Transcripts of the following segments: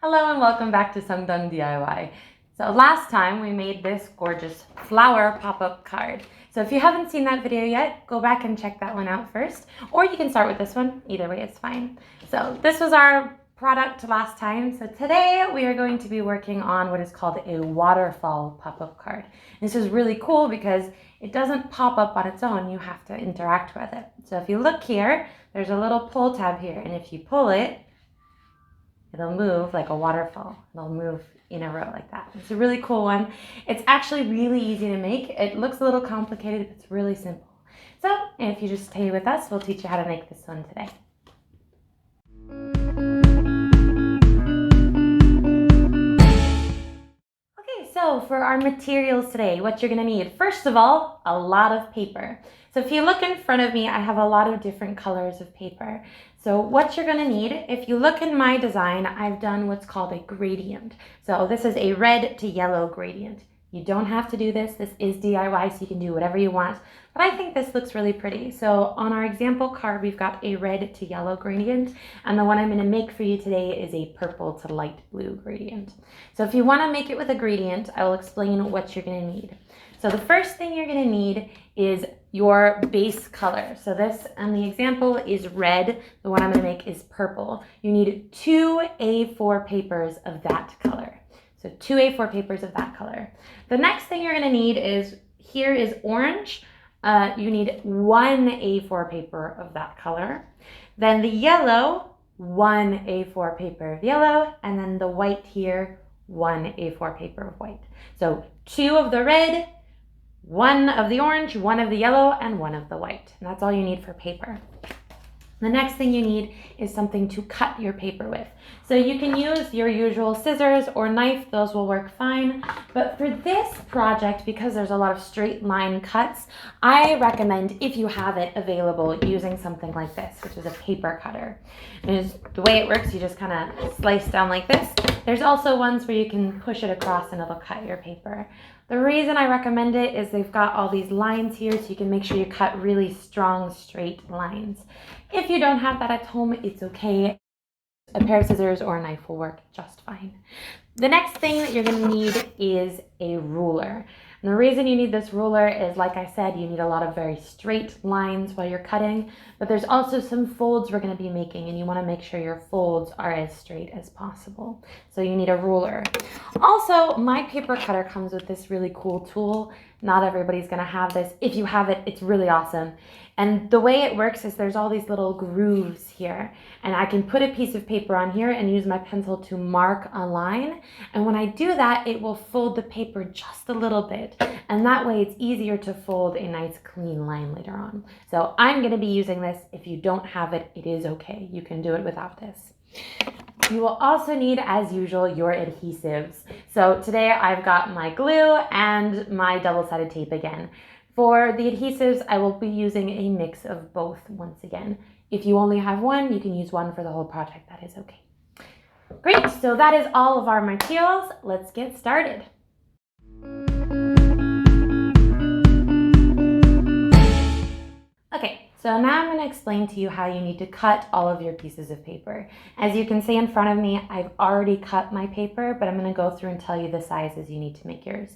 Hello and welcome back to Seongdong DIY. So last time we made this gorgeous flower pop-up card. So if you haven't seen that video yet, go back and check that one out first. Or you can start with this one, either way it's fine. So this was our product last time. So today we are going to be working on what is called a waterfall pop-up card. This is really cool because it doesn't pop up on its own, you have to interact with it. So if you look here, there's a little pull tab here, and if you pull it, it'll move like a waterfall. It'll move in a row like that. It's a really cool one. It's actually really easy to make. It looks a little complicated, but it's really simple. So if you just stay with us, we'll teach you how to make this one today. Okay, so for our materials today, what you're gonna need, first of all, a lot of paper. So if you look in front of me, I have a lot of different colors of paper. So what you're gonna need, if you look in my design, I've done what's called a gradient. So this is a red to yellow gradient. You don't have to do this. This is DIY, so you can do whatever you want. But I think this looks really pretty. So on our example card, we've got a red to yellow gradient. And the one I'm gonna make for you today is a purple to light blue gradient. So if you wanna make it with a gradient, I will explain what you're gonna need. So the first thing you're gonna need is your base color. So this on the example is red. The one I'm gonna make is purple. You need 2 A4 papers of that color. So 2 A4 papers of that color. The next thing you're gonna need is, here is orange. You need 1 A4 paper of that color. Then the yellow, 1 A4 paper of yellow. And then the white here, 1 A4 paper of white. So 2 of the red, 1 of the orange, 1 of the yellow, and 1 of the white. And that's all you need for paper. The next thing you need is something to cut your paper with. So you can use your usual scissors or knife, those will work fine. But for this project, because there's a lot of straight line cuts, I recommend, if you have it available, using something like this, which is a paper cutter. And the way it works, you just kind of slice down like this. There's also ones where you can push it across and it'll cut your paper. The reason I recommend it is they've got all these lines here, so you can make sure you cut really strong, straight lines. If you don't have that at home, it's okay. A pair of scissors or a knife will work just fine. The next thing that you're gonna need is a ruler. And the reason you need this ruler is, like I said, you need a lot of very straight lines while you're cutting, but there's also some folds we're gonna be making, and you wanna make sure your folds are as straight as possible. So you need a ruler. Also, my paper cutter comes with this really cool tool. Not everybody's gonna have this. If you have it, it's really awesome. And the way it works is there's all these little grooves here, and I can put a piece of paper on here and use my pencil to mark a line. And when I do that, it will fold the paper just a little bit. And that way it's easier to fold a nice clean line later on. So I'm gonna be using this. If you don't have it, it is okay. You can do it without this. You will also need, as usual, your adhesives. So today I've got my glue and my double-sided tape again. For the adhesives, I will be using a mix of both once again. If you only have one, you can use one for the whole project. That is okay. Great, so that is all of our materials. Let's get started. Okay, so now I'm going to explain to you how you need to cut all of your pieces of paper. As you can see in front of me, I've already cut my paper, but I'm going to go through and tell you the sizes you need to make yours.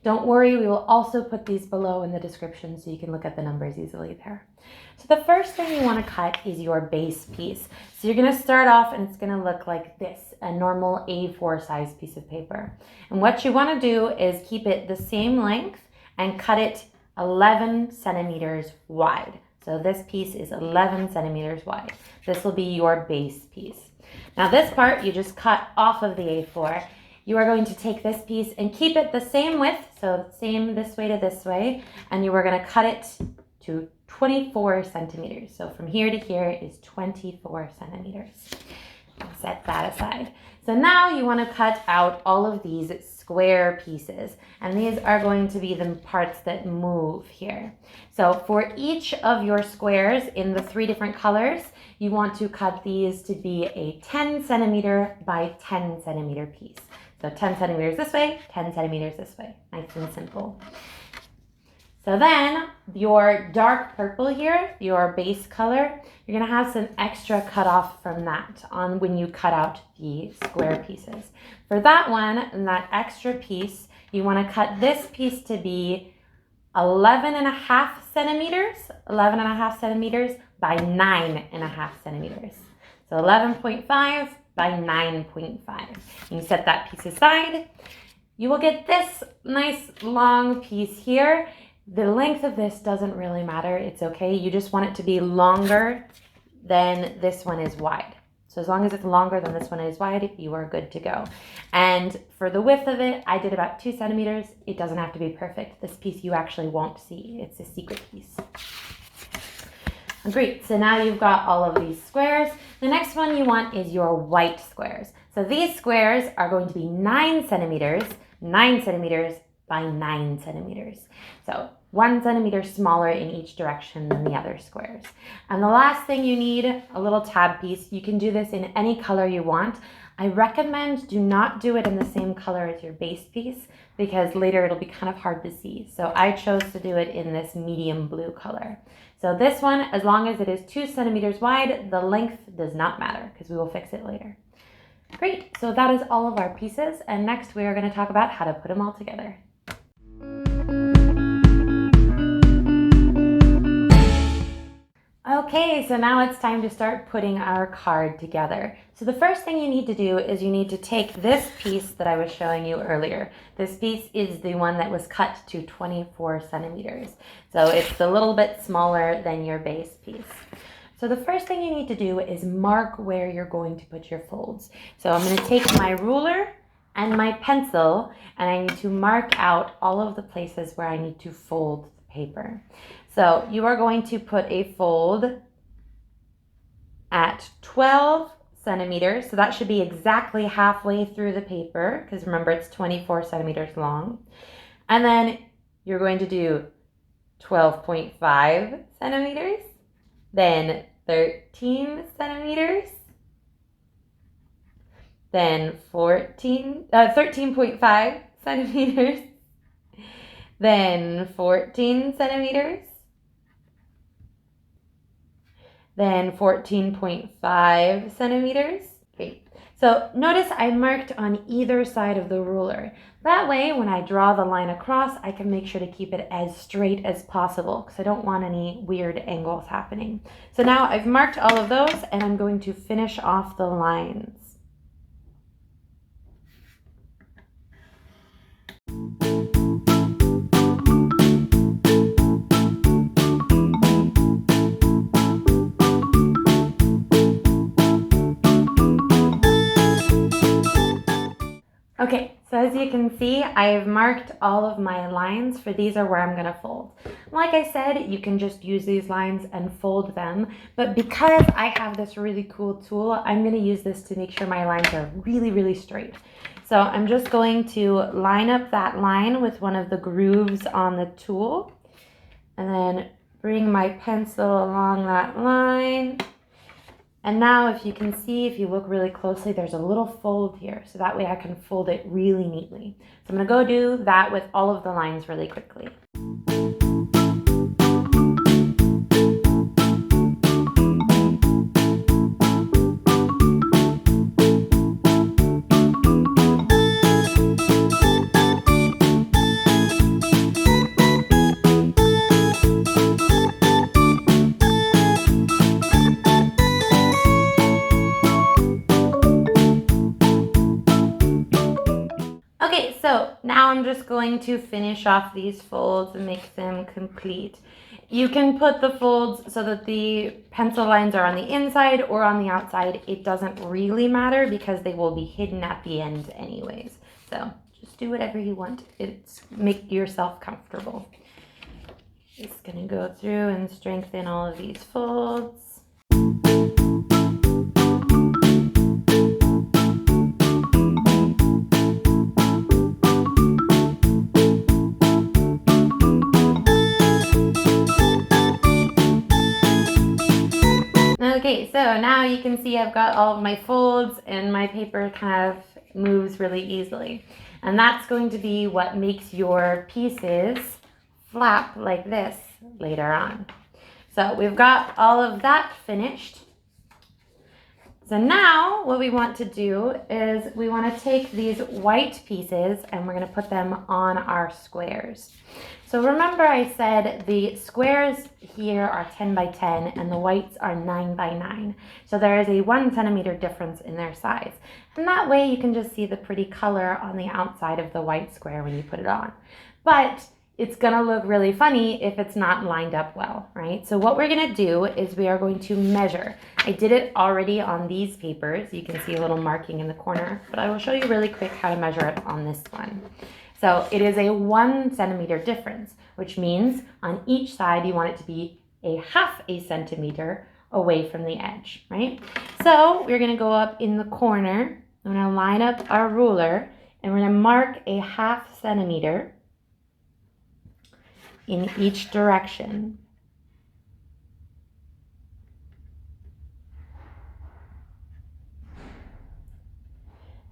Don't worry, we will also put these below in the description so you can look at the numbers easily there. So the first thing you want to cut is your base piece. So you're going to start off and it's going to look like this, a normal A4 size piece of paper. And what you want to do is keep it the same length and cut it 11 centimeters wide. So this piece is 11 centimeters wide. This will be your base piece. Now this part you just cut off of the A4. You are going to take this piece and keep it the same width, so same this way to this way, and you are going to cut it to 24 centimeters. So from here to here is 24 centimeters. I'll set that aside. So now you want to cut out all of these square pieces, and these are going to be the parts that move here. So for each of your squares in the 3 different colors, you want to cut these to be a 10 centimeter by 10 centimeter piece. So 10 centimeters this way, 10 centimeters this way. Nice and simple. So then your dark purple here, your base color, you're gonna have some extra cut off from that on when you cut out the square pieces. For that one, and that extra piece, you wanna cut this piece to be 11.5 centimeters by 9.5 centimeters. So 11.5 by 9.5. You can set that piece aside. You will get this nice long piece here. The length of this doesn't really matter. It's okay. You just want it to be longer than this one is wide. So as long as it's longer than this one is wide, you are good to go. And for the width of it, I did about 2 centimeters. It doesn't have to be perfect. This piece you actually won't see. It's a secret piece. Great, so now you've got all of these squares. The next one you want is your white squares. So these squares are going to be 9 centimeters by 9 centimeters. So 1 centimeter smaller in each direction than the other squares. And the last thing you need, a little tab piece. You can do this in any color you want. I recommend do not do it in the same color as your base piece because later it'll be kind of hard to see. So I chose to do it in this medium blue color. So this one, as long as it is 2 centimeters wide, the length does not matter because we will fix it later. Great, so that is all of our pieces. And next we are going to talk about how to put them all together. Okay, so now it's time to start putting our card together. So the first thing you need to do is you need to take this piece that I was showing you earlier. This piece is the one that was cut to 24 centimeters. So it's a little bit smaller than your base piece. So the first thing you need to do is mark where you're going to put your folds. So I'm going to take my ruler and my pencil and I need to mark out all of the places where I need to fold the paper. So you are going to put a fold at 12 centimeters. So that should be exactly halfway through the paper because remember it's 24 centimeters long. And then you're going to do 12.5 centimeters, then 13 centimeters, then 13.5 centimeters, then 14 centimeters, then 14.5 centimeters. Great. So notice I marked on either side of the ruler. That way, when I draw the line across, I can make sure to keep it as straight as possible because I don't want any weird angles happening. So now I've marked all of those and I'm going to finish off the lines. Okay, so as you can see, I've marked all of my lines for these are where I'm going to fold. Like I said, you can just use these lines and fold them, but because I have this really cool tool, I'm going to use this to make sure my lines are really, really straight. So I'm just going to line up that line with one of the grooves on the tool, and then bring my pencil along that line. And now if you can see, if you look really closely, there's a little fold here. So that way I can fold it really neatly. So I'm gonna go do that with all of the lines really quickly. Okay, so now I'm just going to finish off these folds and make them complete. You can put the folds so that the pencil lines are on the inside or on the outside. It doesn't really matter because they will be hidden at the end anyways. So just do whatever you want. Make yourself comfortable. Just gonna go through and strengthen all of these folds. Okay, so now you can see I've got all of my folds and my paper kind of moves really easily. And that's going to be what makes your pieces flap like this later on. So we've got all of that finished. So now what we want to do is we want to take these white pieces and we're going to put them on our squares. So remember I said the squares here are 10 by 10 and the whites are 9 by 9. So there is a 1 centimeter difference in their size. And that way you can just see the pretty color on the outside of the white square when you put it on. But it's gonna look really funny if it's not lined up well, right? So what we're gonna do is we are going to measure. I did it already on these papers. You can see a little marking in the corner, but I will show you really quick how to measure it on this one. So it is a 1 centimeter difference, which means on each side you want it to be a half a centimeter away from the edge, right? So we're gonna go up in the corner. I'm gonna line up our ruler and we're gonna mark a half centimeter in each direction.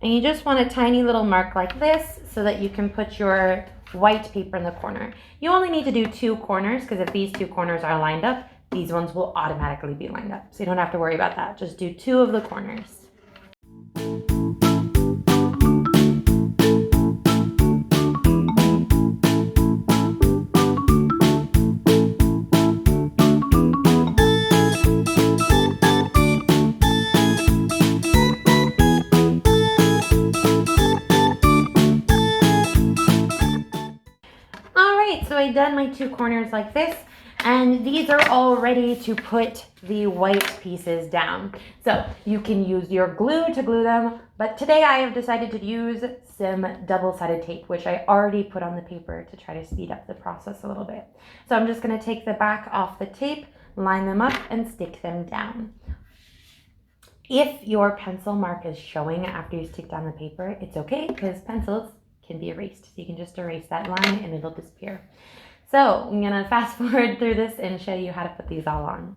And you just want a tiny little mark like this so that you can put your white paper in the corner. You only need to do 2 corners because if these 2 corners are lined up, these ones will automatically be lined up. So you don't have to worry about that. Just do 2 of the corners. So I've done my 2 corners like this, and these are all ready to put the white pieces down. So you can use your glue to glue them, but today I have decided to use some double-sided tape, which I already put on the paper to try to speed up the process a little bit. So I'm just going to take the back off the tape, line them up, and stick them down. If your pencil mark is showing after you stick down the paper, it's okay because pencils can be erased. So you can just erase that line and it'll disappear. So I'm gonna fast forward through this and show you how to put these all on.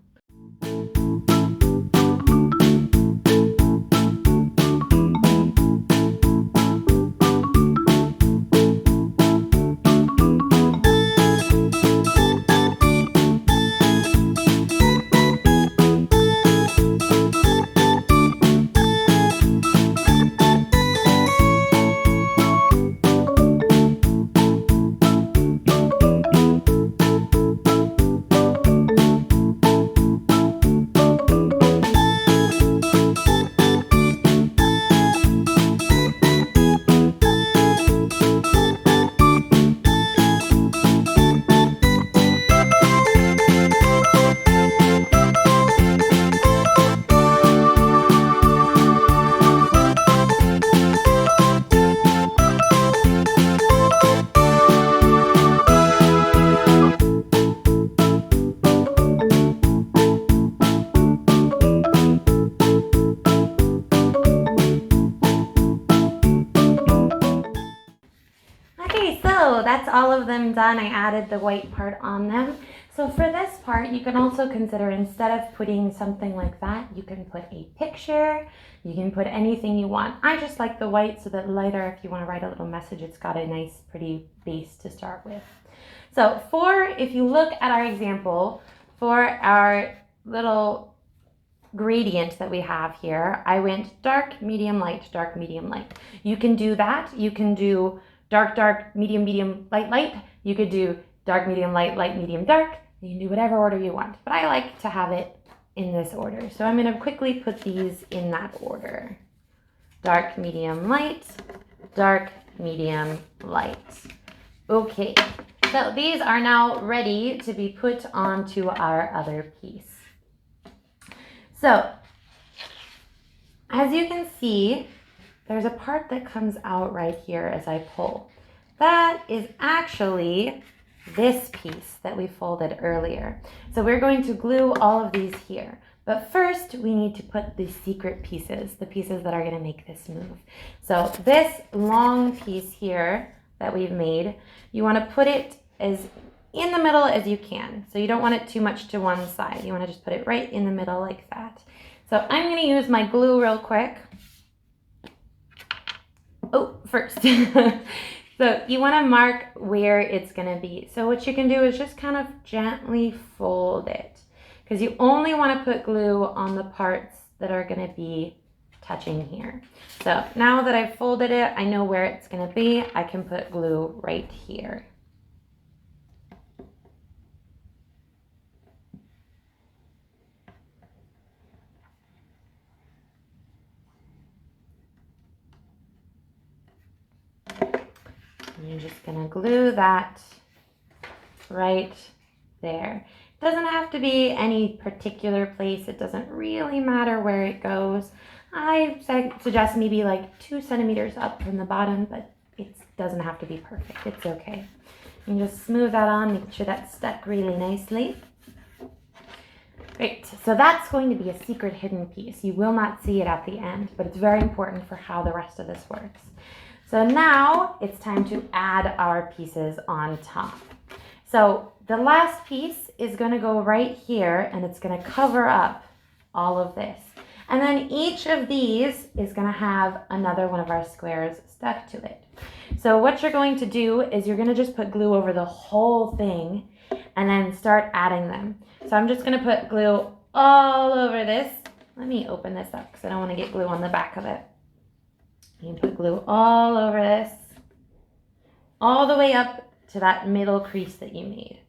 So that's all of them done. I added the white part on them. So for this part, you can also consider, instead of putting something like that, you can put a picture, you can put anything you want. I just like the white so that later, if you want to write a little message, it's got a nice, pretty base to start with. So if you look at our example, for our little gradient that we have here, I went dark, medium, light, dark, medium, light. You can do that. You can do dark, dark, medium, medium, light, light. You could do dark, medium, light, light, medium, dark. You can do whatever order you want, but I like to have it in this order. So I'm going to quickly put these in that order. Dark, medium, light, dark, medium, light. Okay, so these are now ready to be put onto our other piece. So, as you can see, there's a part that comes out right here as I pull. That is actually this piece that we folded earlier. So we're going to glue all of these here. But first, we need to put the secret pieces, the pieces that are going to make this move. So this long piece here that we've made, you want to put it as in the middle as you can. So you don't want it too much to one side. You want to just put it right in the middle like that. So I'm going to use my glue real quick. Oh, first, So you want to mark where it's going to be. So what you can do is just kind of gently fold it, because you only want to put glue on the parts that are going to be touching here. So now that I've folded it, I know where it's going to be. I can put glue right here. And you're just going to glue that right there. It doesn't have to be any particular place. It doesn't really matter where it goes. I suggest maybe like 2 centimeters up from the bottom, but it doesn't have to be perfect. It's okay. You can just smooth that on, make sure that's stuck really nicely. Great, so that's going to be a secret hidden piece. You will not see it at the end, but it's very important for how the rest of this works. So now it's time to add our pieces on top. So the last piece is going to go right here, and it's going to cover up all of this. And then each of these is going to have another one of our squares stuck to it. So what you're going to do is you're going to just put glue over the whole thing and then start adding them. So I'm just going to put glue all over this. Let me open this up because I don't want to get glue on the back of it. You can put glue all over this, all the way up to that middle crease that you made.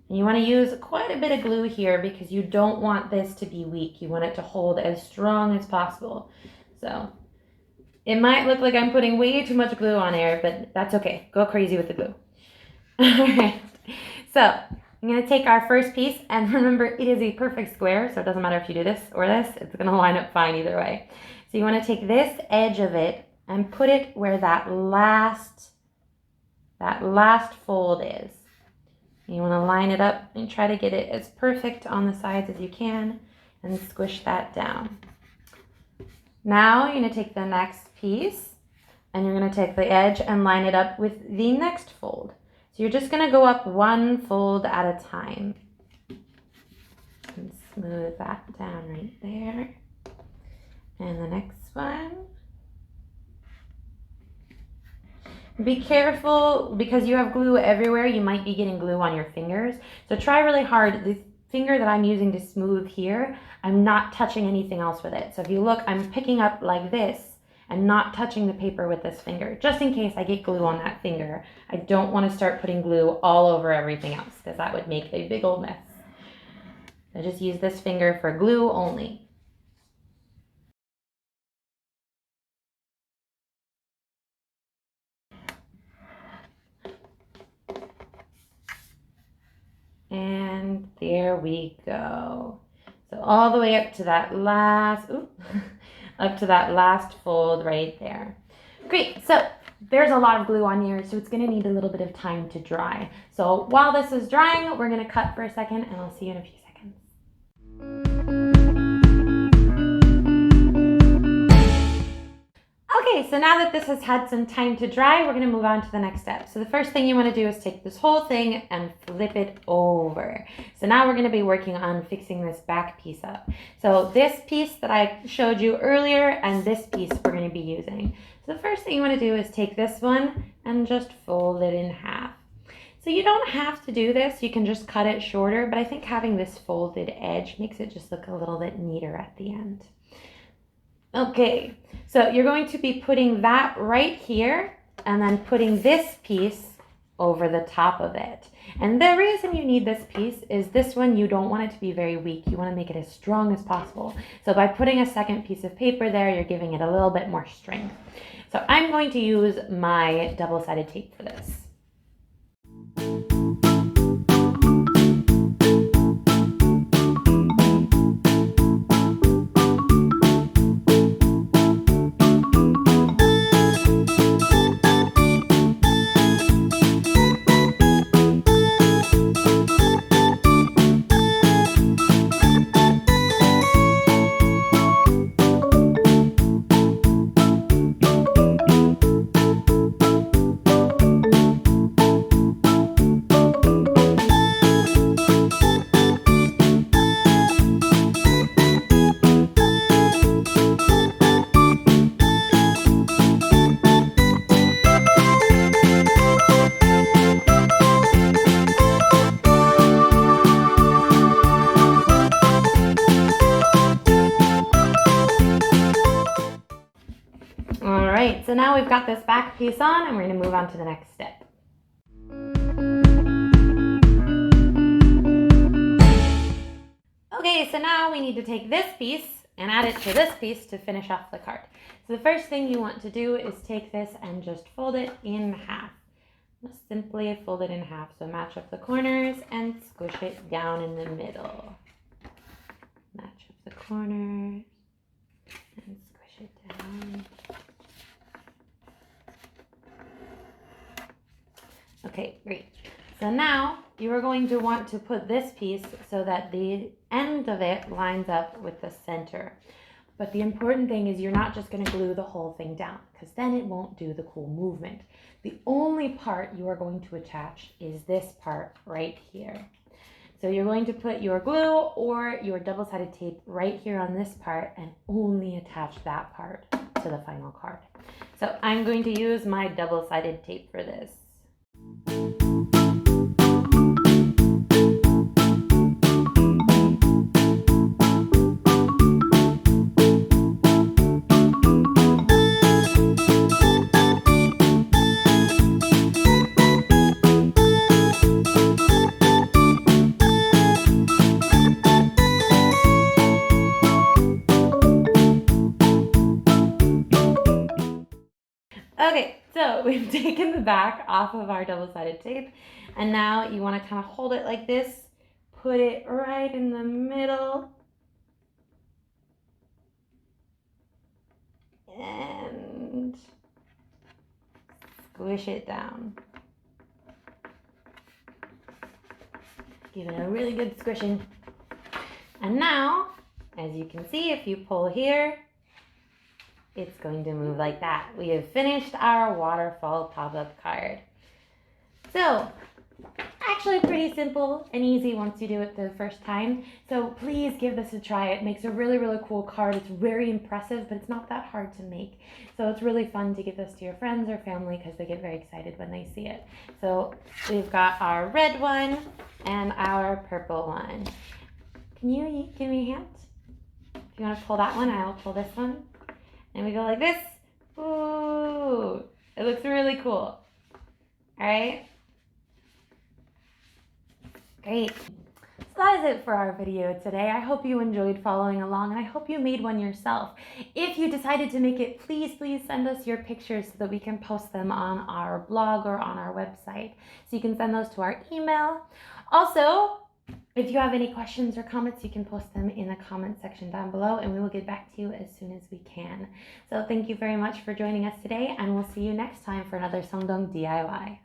And you want to use quite a bit of glue here because you don't want this to be weak. You want it to hold as strong as possible. So it might look like I'm putting way too much glue on here, but that's okay. Go crazy with the glue. All right. So I'm going to take our first piece, and remember, it is a perfect square, so it doesn't matter if you do this or this. It's going to line up fine either way. So you want to take this edge of it and put it where that last fold is. You want to line it up and try to get it as perfect on the sides as you can and squish that down. Now you're going to take the next piece and you're going to take the edge and line it up with the next fold. So you're just going to go up one fold at a time. And smooth that down right there. And the next one. Be careful because you have glue everywhere. You might be getting glue on your fingers. So try really hard. The finger that I'm using to smooth here, I'm not touching anything else with it. So if you look, I'm picking up like this and not touching the paper with this finger, just in case I get glue on that finger. I don't want to start putting glue all over everything else because that would make a big old mess. I just use this finger for glue only. And there we go. So all the way up to that last, fold right there. Great, so there's a lot of glue on here, so it's gonna need a little bit of time to dry. So while this is drying, we're gonna cut for a second and I'll see you in a few seconds. Okay, so now that this has had some time to dry, we're going to move on to the next step. So the first thing you want to do is take this whole thing and flip it over. So now we're going to be working on fixing this back piece up. So this piece that I showed you earlier and this piece we're going to be using. So the first thing you want to do is take this one and just fold it in half. So you don't have to do this, you can just cut it shorter, but I think having this folded edge makes it just look a little bit neater at the end. Okay, so you're going to be putting that right here and then putting this piece over the top of it. And the reason you need this piece is this one, you don't want it to be very weak. You want to make it as strong as possible. So by putting a second piece of paper there, you're giving it a little bit more strength. So I'm going to use my double-sided tape for this. so now we've got this back piece on and we're going to move on to the next step. Okay, so now we need to take this piece and add it to this piece to finish off the card. So the first thing you want to do is take this and just fold it in half. Just simply fold it in half. So match up the corners and squish it down in the middle. Match up the corners and squish it down. Okay, great. So now you are going to want to put this piece so that the end of it lines up with the center. But the important thing is you're not just going to glue the whole thing down, because then it won't do the cool movement. The only part you are going to attach is this part right here. So you're going to put your glue or your double-sided tape right here on this part and only attach that part to the final card. So I'm going to use my double-sided tape for this. Okay, so we've taken the back off of our double-sided tape, and now you want to kind of hold it like this, put it right in the middle, and squish it down. Give it a really good squishing. And now, as you can see, if you pull here, it's going to move like that. We have finished our waterfall pop-up card. So, actually pretty simple and easy once you do it the first time. So please give this a try. It makes a really, really cool card. It's very impressive, but it's not that hard to make. So it's really fun to give this to your friends or family because they get very excited when they see it. So we've got our red one and our purple one. Can you give me a hand? If you want to pull that one, I'll pull this one. And we go like this. Ooh, it looks really cool. All right. Great. So that is it for our video today. I hope you enjoyed following along and I hope you made one yourself. If you decided to make it, please send us your pictures so that we can post them on our blog or on our website. So you can send those to our email. Also, if you have any questions or comments, you can post them in the comment section down below and we will get back to you as soon as we can. So thank you very much for joining us today and we'll see you next time for another Seongdong DIY.